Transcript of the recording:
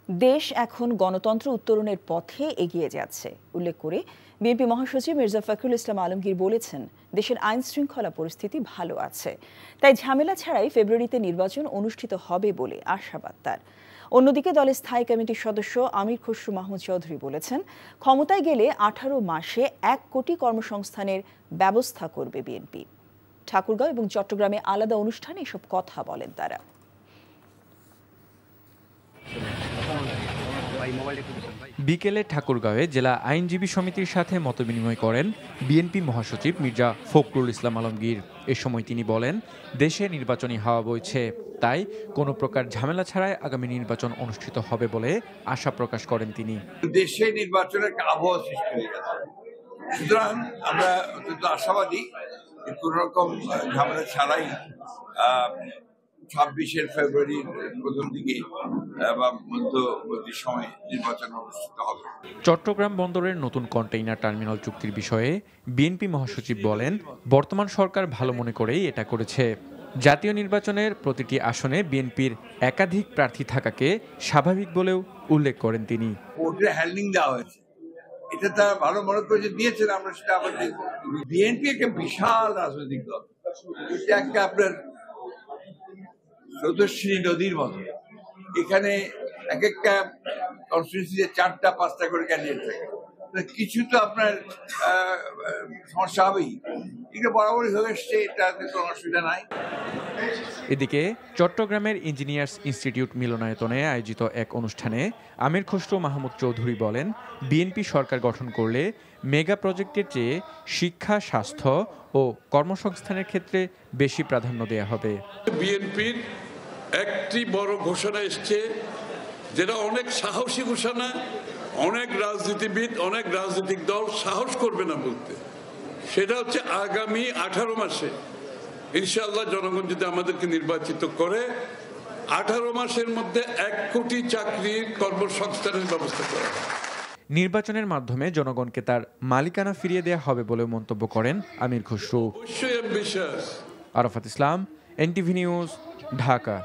দেশ এখন গণতন্ত্র উত্তরণের পথে এগিয়ে যাচ্ছে উল্লেখ করে বিএনপি মহাসচিব মির্জা ফখরুল ইসলাম আলমগীর বলেছেন, দেশের আইন শৃঙ্খলা পরিস্থিতি ভালো আছে, তাই ঝামেলা ছাড়াই ফেব্রুয়ারিতে নির্বাচন অনুষ্ঠিত হবে বলে আশাবাদ তার। অন্যদিকে দলের স্থায়ী কমিটির সদস্য আমির খসরু মাহমুদ চৌধুরী বলেছেন, ক্ষমতায় গেলে 18 মাসে 1 কোটি কর্মসংস্থানের ব্যবস্থা করবে বিএনপি। ঠাকুরগাঁও এবং চট্টগ্রামে আলাদা অনুষ্ঠানে এসব কথা বলেন তারা। বিকেলে ঠাকুরগাঁওয়ে জেলা আইনজীবী সমিতির সাথে মতবিনিময় করেন বিএনপি মহাসচিব মির্জা ফখরুল ইসলাম আলমগীর। এ সময় তিনি বলেন, দেশে নির্বাচনী হাওয়া বইছে, তাই কোনো প্রকার ঝামেলা ছাড়াই আগামী নির্বাচন অনুষ্ঠিত হবে বলে আশা প্রকাশ করেন তিনি। দেশে নির্বাচনের আবহাওয়া সৃষ্টি হয়ে গেছে, সুতরাং আমরা অত্যন্ত আশাবাদী কোন রকম ঝামেলা ছাড়াই 26 ফেব্রুয়ারির প্রথম দিকে বা মধ্যবর্তী সময়ে নির্বাচন অনুষ্ঠিত হবে। চট্টগ্রাম বন্দরের নতুন কন্টেইনার টার্মিনাল চুক্তির বিষয়ে বিএনপি মহাসচিব বলেন, বর্তমান সরকার ভালো মনে করেই এটা করেছে। জাতীয় নির্বাচনের প্রতিটি আসনে বিএনপির একাধিক প্রার্থী থাকাকে স্বাভাবিক বলেও উল্লেখ করেন তিনি। কোর্টে হ্যান্ডিং দেওয়া হয়েছে, এটা তারা ভালো মনে করে যে দিয়েছেন, আমরা সেটা আবার দেখব। বিএনপি একটা বিশাল রাজনৈতিক দল, এটা একটা আপনার স্রোতস্বিনী নদীর মতো। এখানে এক একটা কনস্টিটিউয়েন্সিতে 4টা 5টা করে ক্যান্ডিডেট থাকে, কিছু তো আপনার সমস্যা হবেই। এটা বরাবরই হয়ে এসছে, এটাতে কোনো অসুবিধা নাই। এদিকে চট্টগ্রামের ইঞ্জিনিয়ার্স ইনস্টিটিউট মিলনায়তনে আয়োজিত এক অনুষ্ঠানে আমির খসরু মাহমুদ চৌধুরী বলেন, বিএনপি সরকার গঠন করলে মেগা প্রজেক্টের চেয়ে শিক্ষা, স্বাস্থ্য ও কর্মসংস্থানের ক্ষেত্রে বেশি প্রাধান্য দেওয়া হবে। বিএনপির একটি বড় ঘোষণা এসছে, যেটা অনেক সাহসী ঘোষণা, অনেক রাজনীতিবিদ, অনেক রাজনৈতিক দল সাহস করবে না বলতে। সেটা হচ্ছে আগামী 18 মাসে ইনশাআল্লাহ জনগণ যদি আমাদেরকে নির্বাচিত করে, 18 মাসের মধ্যে 1 কোটি চাকরির কর্মসংস্থানের ব্যবস্থা করা। নির্বাচনের মাধ্যমে জনগণকে তার মালিকানা ফিরিয়ে দেওয়া হবে বলে মন্তব্য করেন আমির খসরু। অবশ্যই অ্যাম্বিশাস। আরাফাত ইসলাম, এনটিভি নিউজ, ঢাকা।